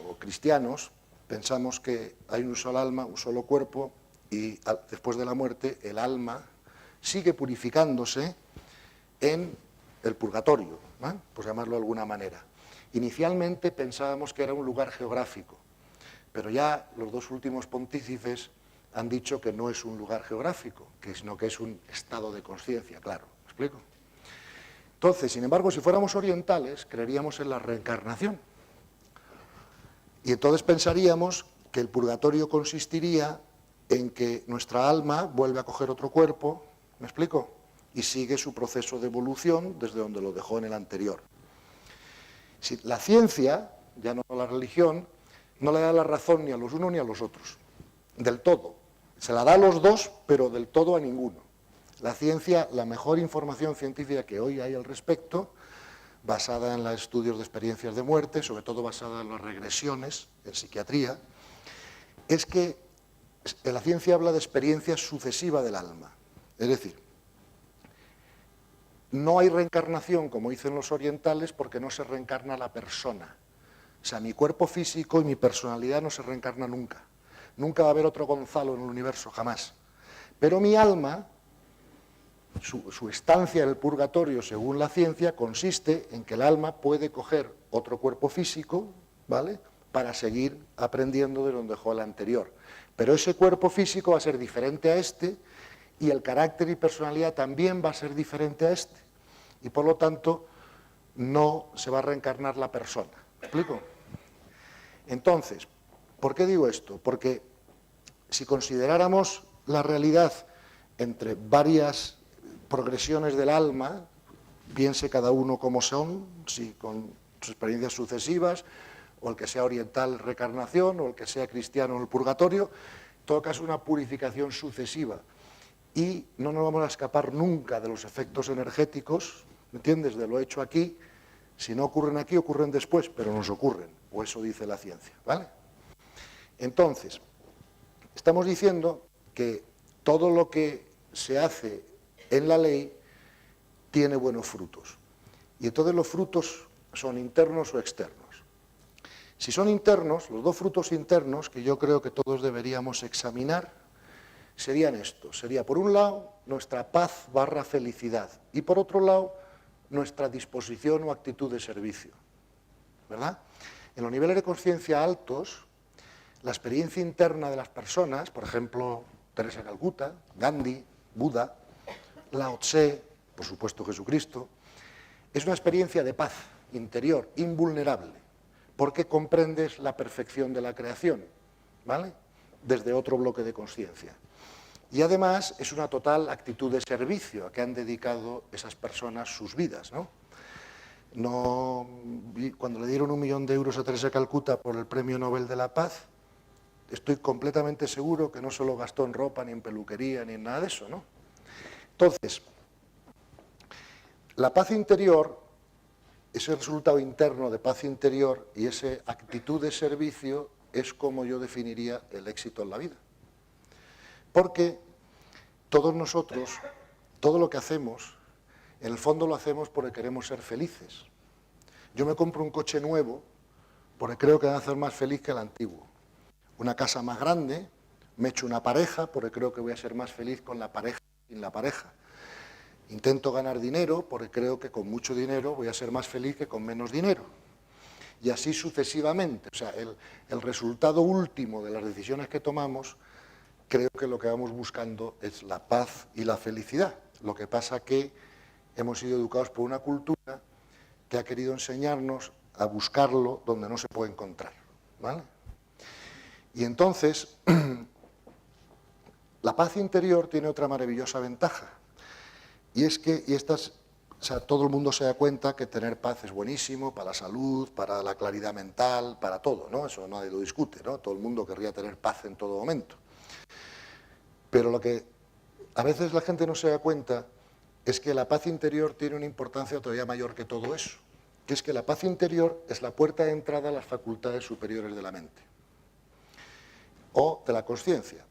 o cristianos, pensamos que hay un solo alma, un solo cuerpo, y después de la muerte el alma sigue purificándose en el purgatorio, ¿eh? Por llamarlo de alguna manera. Inicialmente pensábamos que era un lugar geográfico, pero ya los dos últimos pontífices han dicho que no es un lugar geográfico, sino que es un estado de conciencia, claro, ¿me explico? Entonces, sin embargo, si fuéramos orientales, creeríamos en la reencarnación. Y entonces pensaríamos que el purgatorio consistiría en que nuestra alma vuelve a coger otro cuerpo, ¿me explico?, y sigue su proceso de evolución desde donde lo dejó en el anterior. Si la ciencia, ya no la religión, no le da la razón ni a los unos ni a los otros, del todo. Se la da a los dos, pero del todo a ninguno. La ciencia, la mejor información científica que hoy hay al respecto, basada en los estudios de experiencias de muerte, sobre todo basada en las regresiones, en psiquiatría, es que la ciencia habla de experiencia sucesiva del alma. Es decir, no hay reencarnación, como dicen los orientales, porque no se reencarna la persona. O sea, mi cuerpo físico y mi personalidad no se reencarna nunca. Nunca va a haber otro Gonzalo en el universo, jamás. Pero mi alma, su estancia en el purgatorio, según la ciencia, consiste en que el alma puede coger otro cuerpo físico, ¿vale?, para seguir aprendiendo de donde dejó el anterior. Pero ese cuerpo físico va a ser diferente a este y el carácter y personalidad también va a ser diferente a este. Y por lo tanto, no se va a reencarnar la persona. ¿Me explico? Entonces, ¿por qué digo esto? Porque si consideráramos la realidad entre varias progresiones del alma, piense cada uno cómo son, si con sus experiencias sucesivas, o el que sea oriental reencarnación, o el que sea cristiano en el purgatorio, en todo caso una purificación sucesiva. Y no nos vamos a escapar nunca de los efectos energéticos, ¿me entiendes?, de lo hecho aquí. Si no ocurren aquí, ocurren después, pero nos ocurren, o eso dice la ciencia, ¿vale? Entonces, estamos diciendo que todo lo que se hace en la ley tiene buenos frutos. Y entonces los frutos son internos o externos. Si son internos, los dos frutos internos que yo creo que todos deberíamos examinar serían estos. Sería, por un lado, nuestra paz / felicidad, y por otro lado, nuestra disposición o actitud de servicio, ¿verdad? En los niveles de conciencia altos, la experiencia interna de las personas, por ejemplo, Teresa de Calcuta, Gandhi, Buda, Lao Tse, por supuesto Jesucristo, es una experiencia de paz interior, invulnerable, porque comprendes la perfección de la creación, ¿vale?, desde otro bloque de conciencia. Y además es una total actitud de servicio a que han dedicado esas personas sus vidas, ¿no? Cuando le dieron 1 millón de euros a Teresa de Calcuta por el Premio Nobel de la Paz, estoy completamente seguro que no se lo gastó en ropa, ni en peluquería, ni en nada de eso, ¿no? Entonces, la paz interior, ese resultado interno de paz interior y esa actitud de servicio es como yo definiría el éxito en la vida. Porque todos nosotros, todo lo que hacemos, En el fondo lo hacemos porque queremos ser felices. Yo me compro un coche nuevo porque creo que me va a hacer más feliz que el antiguo. Una casa más grande, me echo una pareja porque creo que voy a ser más feliz con la pareja que sin la pareja. Intento ganar dinero porque creo que con mucho dinero voy a ser más feliz que con menos dinero. Y así sucesivamente. O sea, el resultado último de las decisiones que tomamos, creo que lo que vamos buscando es la paz y la felicidad. Lo que pasa que hemos sido educados por una cultura que ha querido enseñarnos a buscarlo donde no se puede encontrar, ¿vale? Y entonces, la paz interior tiene otra maravillosa ventaja, y es que, o sea, todo el mundo se da cuenta que tener paz es buenísimo para la salud, para la claridad mental, para todo, ¿no? Eso nadie lo discute, ¿no? Todo el mundo querría tener paz en todo momento. Pero lo que a veces la gente no se da cuenta es que la paz interior tiene una importancia todavía mayor que todo eso, que es que la paz interior es la puerta de entrada a las facultades superiores de la mente o de la consciencia.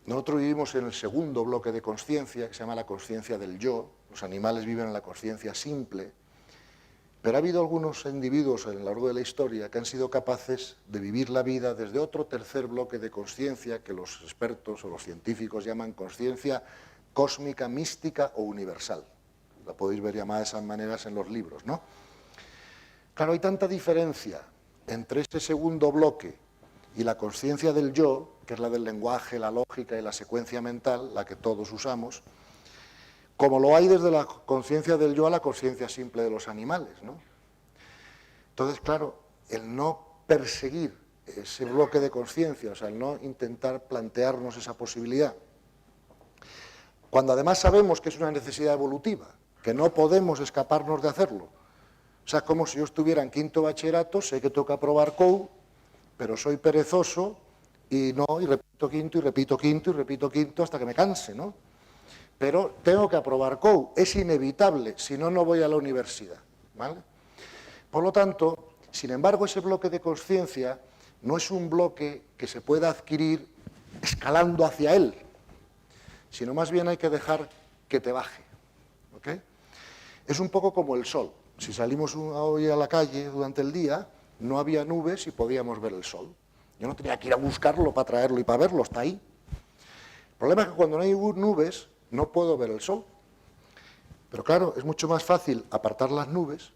Nosotros vivimos en el segundo bloque de consciencia, que se llama la consciencia del yo. Los animales viven en la consciencia simple, pero ha habido algunos individuos a lo largo de la historia que han sido capaces de vivir la vida desde otro tercer bloque de consciencia que los expertos o los científicos llaman consciencia cósmica, mística o universal. La podéis ver llamada de esas maneras en los libros, ¿no? Claro, hay tanta diferencia entre este segundo bloque y la consciencia del yo, que es la del lenguaje, la lógica y la secuencia mental, la que todos usamos, como lo hay desde la conciencia del yo a la conciencia simple de los animales, ¿no? Entonces, claro, el no perseguir ese bloque de conciencia, o sea, el no intentar plantearnos esa posibilidad, cuando además sabemos que es una necesidad evolutiva, que no podemos escaparnos de hacerlo. O sea, como si yo estuviera en quinto bachillerato, sé que tengo que aprobar COU, pero soy perezoso y repito quinto y repito quinto y repito quinto hasta que me canse, ¿no? Pero tengo que aprobar COU, es inevitable, si no, no voy a la universidad, ¿vale? Por lo tanto, sin embargo, ese bloque de consciencia no es un bloque que se pueda adquirir escalando hacia él, sino más bien hay que dejar que te baje, ¿ok? Es un poco como el sol. Si salimos hoy a la calle durante el día, no había nubes y podíamos ver el sol. Yo no tenía que ir a buscarlo para traerlo y para verlo, está ahí. El problema es que cuando no hay nubes, no puedo ver el sol. Pero claro, es mucho más fácil apartar las nubes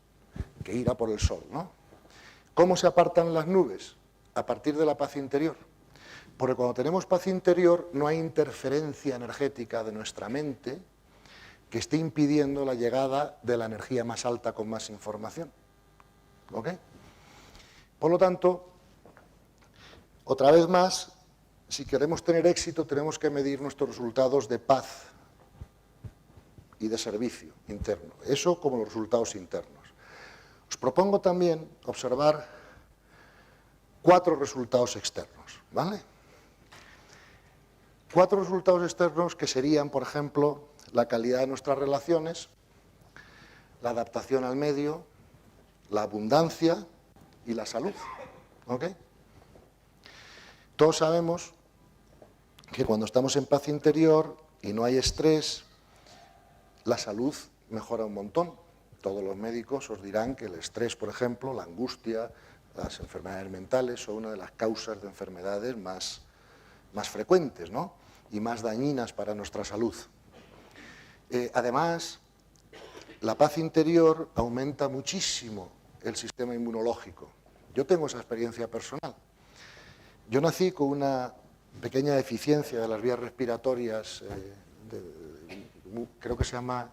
que ir a por el sol, ¿no? ¿Cómo se apartan las nubes? A partir de la paz interior. Porque cuando tenemos paz interior no hay interferencia energética de nuestra mente que esté impidiendo la llegada de la energía más alta con más información. ¿Ok? Por lo tanto, otra vez más, si queremos tener éxito tenemos que medir nuestros resultados de paz y de servicio interno. Eso como los resultados internos. Os propongo también observar 4 resultados externos, ¿vale? 4 resultados externos que serían, por ejemplo, la calidad de nuestras relaciones, la adaptación al medio, la abundancia y la salud. ¿Ok? Todos sabemos que cuando estamos en paz interior y no hay estrés, la salud mejora un montón. Todos los médicos os dirán que el estrés, por ejemplo, la angustia, las enfermedades mentales son una de las causas de enfermedades más frecuentes, ¿no? Y más dañinas para nuestra salud. Además, la paz interior aumenta muchísimo el sistema inmunológico. Yo tengo esa experiencia personal. Yo nací con una pequeña deficiencia de las vías respiratorias, creo que se llama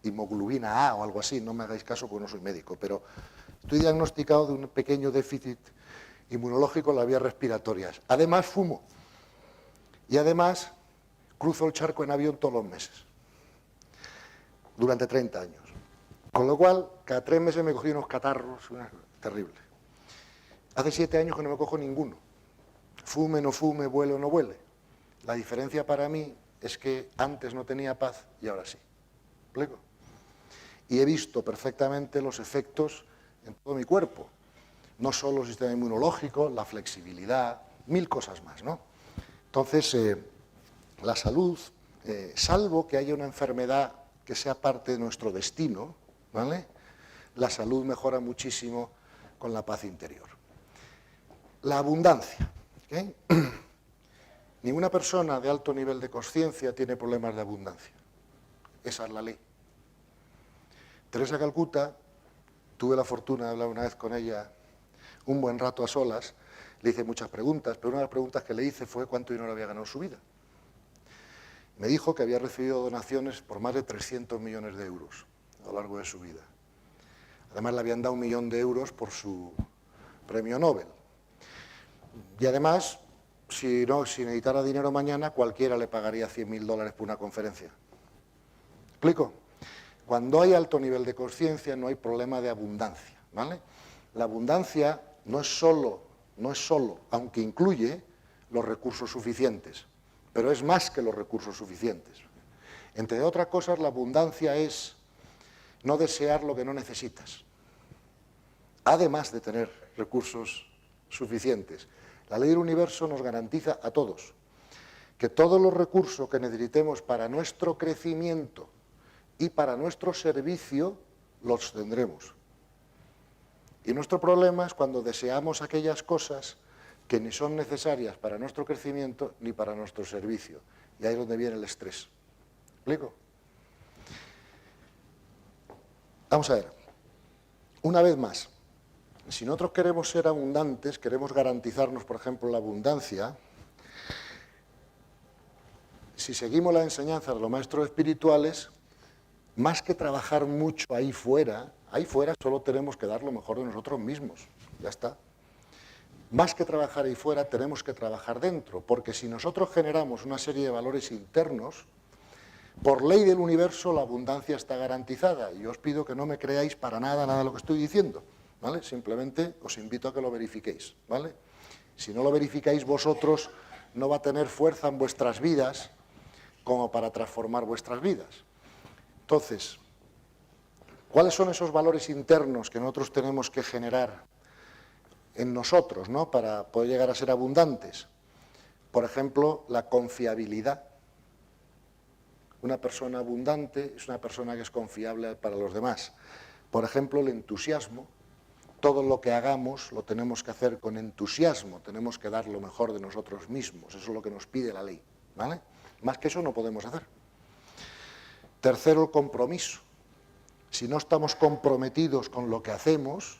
hemoglobina A o algo así, no me hagáis caso porque no soy médico, pero estoy diagnosticado de un pequeño déficit inmunológico en las vías respiratorias. Además fumo y además cruzo el charco en avión todos los meses, durante 30 años. Con lo cual, cada 3 meses me cogí unos catarros, terrible. Hace 7 años que no me cojo ninguno. Fume, no fume, vuele o no vuele. La diferencia para mí es que antes no tenía paz y ahora sí. ¿Me explico? Y he visto perfectamente los efectos en todo mi cuerpo. No solo el sistema inmunológico, la flexibilidad, 1000 cosas más, ¿no? Entonces, la salud salvo que haya una enfermedad que sea parte de nuestro destino, ¿vale?, la salud mejora muchísimo con la paz interior. La abundancia. ¿Okay? Ninguna persona de alto nivel de consciencia tiene problemas de abundancia. Esa es la ley. Teresa Calcuta, tuve la fortuna de hablar una vez con ella un buen rato a solas, le hice muchas preguntas, pero una de las preguntas que le hice fue cuánto dinero había ganado en su vida. Me dijo que había recibido donaciones por más de 300 millones de euros a lo largo de su vida. Además le habían dado 1 millón de euros por su premio Nobel. Y además, si necesitara dinero mañana, cualquiera le pagaría $100.000 por una conferencia. ¿Explico? Cuando hay alto nivel de consciencia no hay problema de abundancia, ¿vale? La abundancia no es solo, aunque incluye los recursos suficientes, pero es más que los recursos suficientes. Entre otras cosas, la abundancia es no desear lo que no necesitas, además de tener recursos suficientes. La ley del universo nos garantiza a todos que todos los recursos que necesitemos para nuestro crecimiento y para nuestro servicio los tendremos. Y nuestro problema es cuando deseamos aquellas cosas que ni son necesarias para nuestro crecimiento ni para nuestro servicio. Y ahí es donde viene el estrés. ¿Explico? Vamos a ver. Una vez más, si nosotros queremos ser abundantes, queremos garantizarnos, por ejemplo, la abundancia, si seguimos la enseñanza de los maestros espirituales, más que trabajar mucho ahí fuera solo tenemos que dar lo mejor de nosotros mismos, ya está. Más que trabajar ahí fuera, tenemos que trabajar dentro, porque si nosotros generamos una serie de valores internos, por ley del universo la abundancia está garantizada, y yo os pido que no me creáis para nada de lo que estoy diciendo, ¿vale? Simplemente os invito a que lo verifiquéis, ¿vale? Si no lo verificáis vosotros, no va a tener fuerza en vuestras vidas como para transformar vuestras vidas. Entonces, ¿cuáles son esos valores internos que nosotros tenemos que generar en nosotros, ¿no?, para poder llegar a ser abundantes? Por ejemplo, la confiabilidad. Una persona abundante es una persona que es confiable para los demás. Por ejemplo, el entusiasmo. Todo lo que hagamos lo tenemos que hacer con entusiasmo, tenemos que dar lo mejor de nosotros mismos, eso es lo que nos pide la ley, ¿vale? Más que eso no podemos hacer. Tercero, el compromiso. Si no estamos comprometidos con lo que hacemos,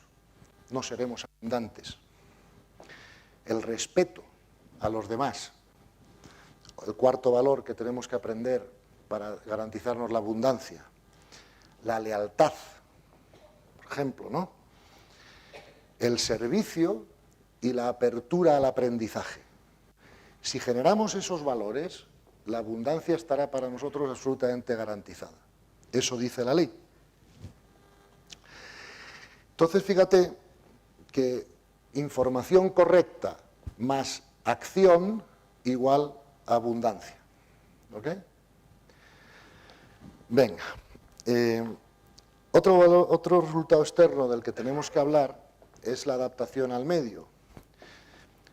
no seremos abundantes. El respeto a los demás. El cuarto valor que tenemos que aprender para garantizarnos la abundancia. La lealtad, por ejemplo, ¿no? El servicio y la apertura al aprendizaje. Si generamos esos valores, la abundancia estará para nosotros absolutamente garantizada. Eso dice la ley. Entonces, fíjate que información correcta más acción igual a abundancia. ¿Ok? Venga. Otro resultado externo del que tenemos que hablar es la adaptación al medio.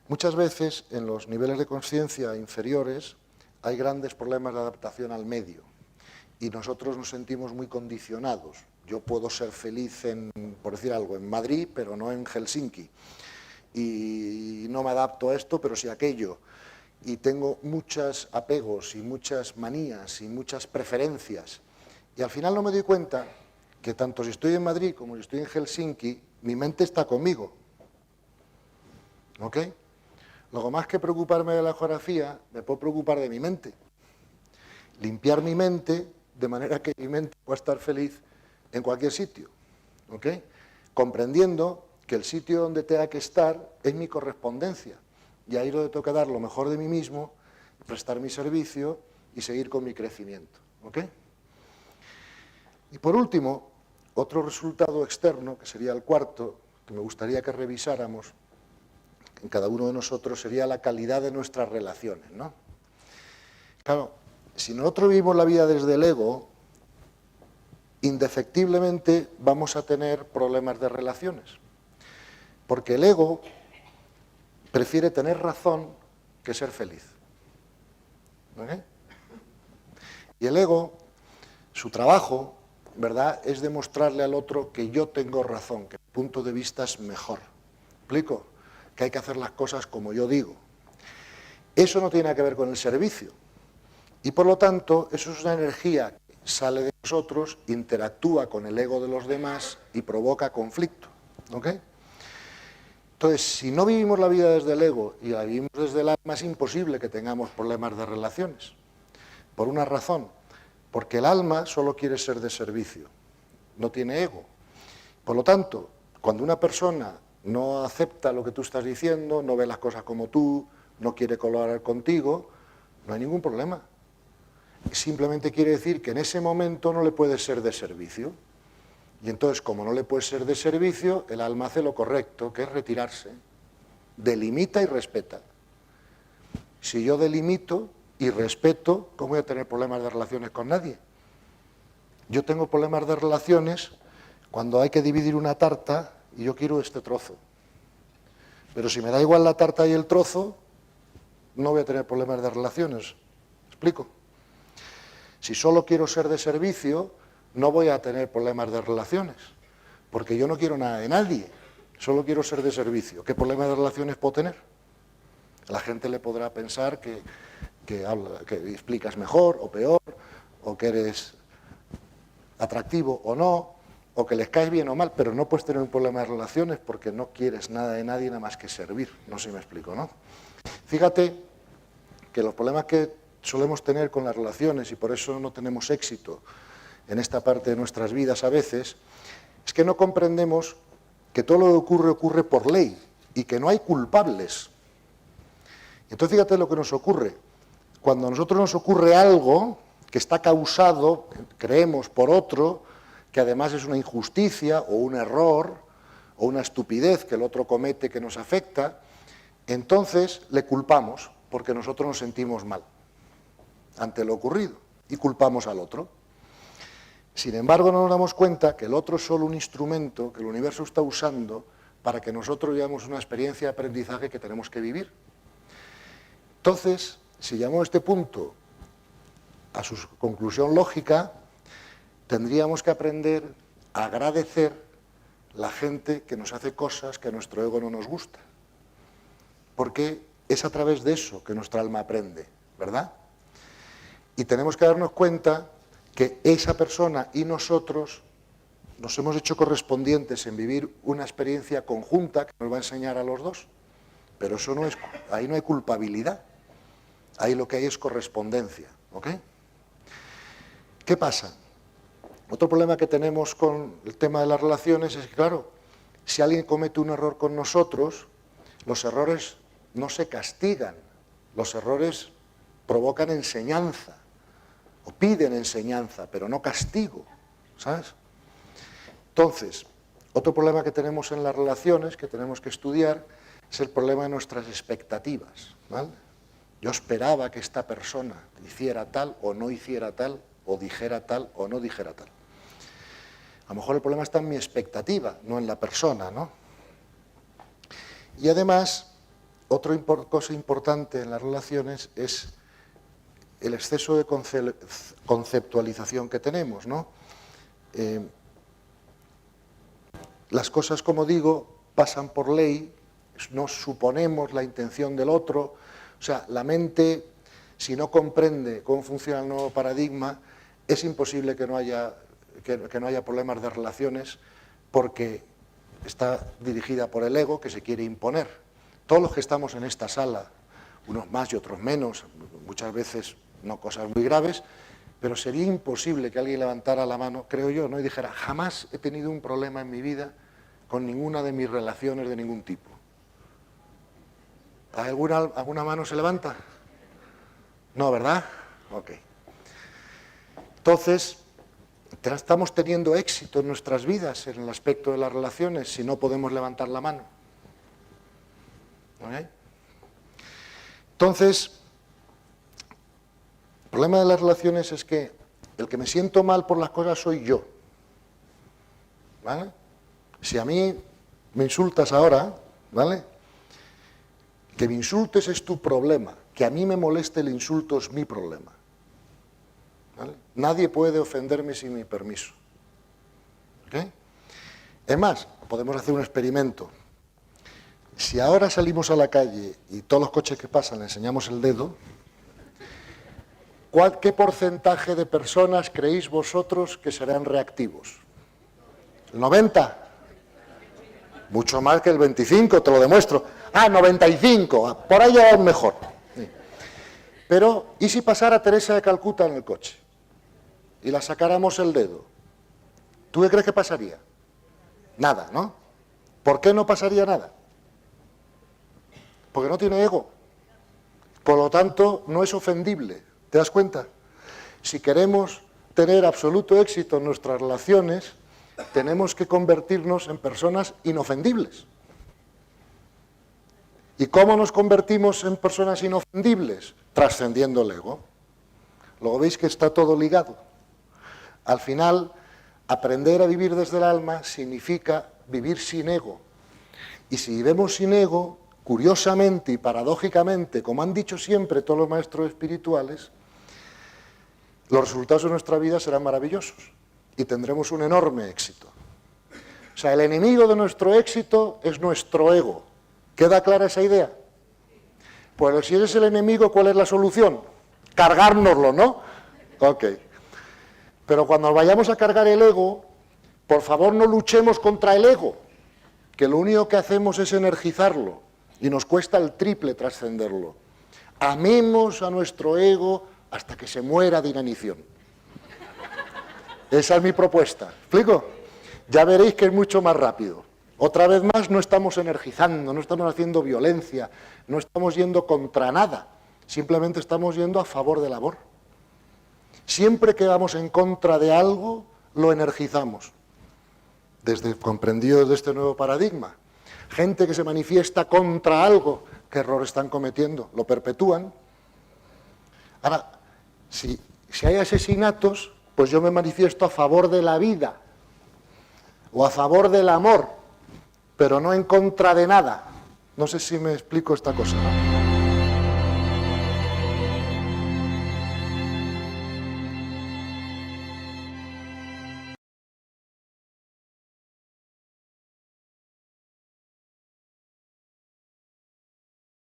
Muchas veces en los niveles de conciencia inferiores hay grandes problemas de adaptación al medio y nosotros nos sentimos muy condicionados. Yo puedo ser feliz por decir algo, en Madrid, pero no en Helsinki. Y no me adapto a esto, pero sí a aquello. Y tengo muchos apegos y muchas manías y muchas preferencias. Y al final no me doy cuenta que tanto si estoy en Madrid como si estoy en Helsinki, mi mente está conmigo. ¿Ok? Luego, más que preocuparme de la geografía, me puedo preocupar de mi mente. Limpiar mi mente de manera que mi mente pueda estar feliz en cualquier sitio. ¿Ok? Comprendiendo que el sitio donde tenga que estar es mi correspondencia. Y ahí es donde tengo que dar lo mejor de mí mismo, prestar mi servicio y seguir con mi crecimiento. ¿Ok? Y por último, otro resultado externo, que sería el cuarto, que me gustaría que revisáramos en cada uno de nosotros, sería la calidad de nuestras relaciones, ¿no? Claro, si nosotros vivimos la vida desde el ego, indefectiblemente vamos a tener problemas de relaciones. Porque el ego prefiere tener razón que ser feliz. ¿Ok? Y el ego, su trabajo, ¿verdad?, es demostrarle al otro que yo tengo razón, que mi punto de vista es mejor. ¿Explico? Que hay que hacer las cosas como yo digo. Eso no tiene nada que ver con el servicio. Y por lo tanto, eso es una energía que sale de nosotros, interactúa con el ego de los demás y provoca conflicto. ¿Ok? Entonces, si no vivimos la vida desde el ego y la vivimos desde el alma, es imposible que tengamos problemas de relaciones. Por una razón, porque el alma solo quiere ser de servicio, no tiene ego. Por lo tanto, cuando una persona no acepta lo que tú estás diciendo, no ve las cosas como tú, no quiere colaborar contigo, no hay ningún problema. Simplemente quiere decir que en ese momento no le puedes ser de servicio. Y entonces, como no le puedes ser de servicio, el alma hace lo correcto, que es retirarse. Delimita y respeta. Si yo delimito y respeto, ¿cómo voy a tener problemas de relaciones con nadie? Yo tengo problemas de relaciones cuando hay que dividir una tarta y yo quiero este trozo. Pero si me da igual la tarta y el trozo, no voy a tener problemas de relaciones. ¿Me explico? Si solo quiero ser de servicio, no voy a tener problemas de relaciones, porque yo no quiero nada de nadie, solo quiero ser de servicio. ¿Qué problemas de relaciones puedo tener? La gente le podrá pensar que explicas mejor o peor, o que eres atractivo o no, o que les caes bien o mal, pero no puedes tener un problema de relaciones porque no quieres nada de nadie nada más que servir. No sé si me explico, ¿no? Fíjate que los problemas que solemos tener con las relaciones, y por eso no tenemos éxito en esta parte de nuestras vidas a veces, es que no comprendemos que todo lo que ocurre por ley y que no hay culpables. Entonces fíjate lo que nos ocurre. Cuando a nosotros nos ocurre algo que está causado, creemos, por otro, que además es una injusticia o un error o una estupidez que el otro comete que nos afecta, entonces le culpamos porque nosotros nos sentimos mal ante lo ocurrido y culpamos al otro. Sin embargo, no nos damos cuenta que el otro es solo un instrumento que el universo está usando para que nosotros vivamos una experiencia de aprendizaje que tenemos que vivir. Entonces, si llevamos este punto a su conclusión lógica, tendríamos que aprender a agradecer la gente que nos hace cosas que a nuestro ego no nos gusta. Porque es a través de eso que nuestra alma aprende, ¿verdad? Y tenemos que darnos cuenta que esa persona y nosotros nos hemos hecho correspondientes en vivir una experiencia conjunta que nos va a enseñar a los dos. Pero eso no es, ahí no hay culpabilidad, ahí lo que hay es correspondencia, ¿ok? ¿Qué pasa? Otro problema que tenemos con el tema de las relaciones es que, claro, si alguien comete un error con nosotros, los errores no se castigan, los errores provocan enseñanza, o piden enseñanza, pero no castigo, ¿sabes? Entonces, otro problema que tenemos en las relaciones, que tenemos que estudiar, es el problema de nuestras expectativas, ¿vale? Yo esperaba que esta persona hiciera tal o no hiciera tal, o dijera tal o no dijera tal. A lo mejor el problema está en mi expectativa, no en la persona, ¿no? Y además, otra cosa importante en las relaciones es el exceso de conceptualización que tenemos, ¿no? Las cosas, como digo, pasan por ley, no suponemos la intención del otro, o sea, la mente, si no comprende cómo funciona el nuevo paradigma, es imposible que no haya problemas de relaciones porque está dirigida por el ego que se quiere imponer. Todos los que estamos en esta sala, unos más y otros menos, muchas veces no cosas muy graves, pero sería imposible que alguien levantara la mano, creo yo, ¿no?, y dijera, jamás he tenido un problema en mi vida con ninguna de mis relaciones de ningún tipo. ¿Alguna mano se levanta? No, ¿verdad? Ok. Entonces, estamos teniendo éxito en nuestras vidas en el aspecto de las relaciones si no podemos levantar la mano. ¿Ok? Entonces, el problema de las relaciones es que el que me siento mal por las cosas soy yo. ¿Vale? Si a mí me insultas ahora, ¿vale?, que me insultes es tu problema, que a mí me moleste el insulto es mi problema. ¿Vale? Nadie puede ofenderme sin mi permiso. ¿Ok? Es más, podemos hacer un experimento. Si ahora salimos a la calle y todos los coches que pasan le enseñamos el dedo, ¿qué porcentaje de personas creéis vosotros que serán reactivos? ¿El 90%? Mucho más que el 25%, te lo demuestro. 95%, por ahí ya va mejor. Sí. Pero, ¿y si pasara Teresa de Calcuta en el coche? Y la sacáramos el dedo. ¿Tú qué crees que pasaría? Nada, ¿no? ¿Por qué no pasaría nada? Porque no tiene ego. Por lo tanto, no es ofendible. ¿Te das cuenta? Si queremos tener absoluto éxito en nuestras relaciones, tenemos que convertirnos en personas inofendibles. ¿Y cómo nos convertimos en personas inofendibles? Trascendiendo el ego. Luego veis que está todo ligado. Al final, aprender a vivir desde el alma significa vivir sin ego. Y si vivimos sin ego, curiosamente y paradójicamente, como han dicho siempre todos los maestros espirituales, los resultados de nuestra vida serán maravillosos y tendremos un enorme éxito. O sea, el enemigo de nuestro éxito es nuestro ego. ¿Queda clara esa idea? Pues si eres el enemigo, ¿cuál es la solución? Cargárnoslo, ¿no? Ok. Pero cuando vayamos a cargar el ego, por favor no luchemos contra el ego, que lo único que hacemos es energizarlo y nos cuesta el triple trascenderlo. Amemos a nuestro ego hasta que se muera de inanición. Esa es mi propuesta. ¿Explico? Ya veréis que es mucho más rápido. Otra vez más, no estamos energizando, no estamos haciendo violencia, no estamos yendo contra nada, simplemente estamos yendo a favor del amor. Siempre que vamos en contra de algo, lo energizamos. Comprendido desde este nuevo paradigma. Gente que se manifiesta contra algo, ¿qué error están cometiendo? Lo perpetúan. Ahora, si hay asesinatos, pues yo me manifiesto a favor de la vida o a favor del amor, pero no en contra de nada. No sé si me explico esta cosa, ¿no?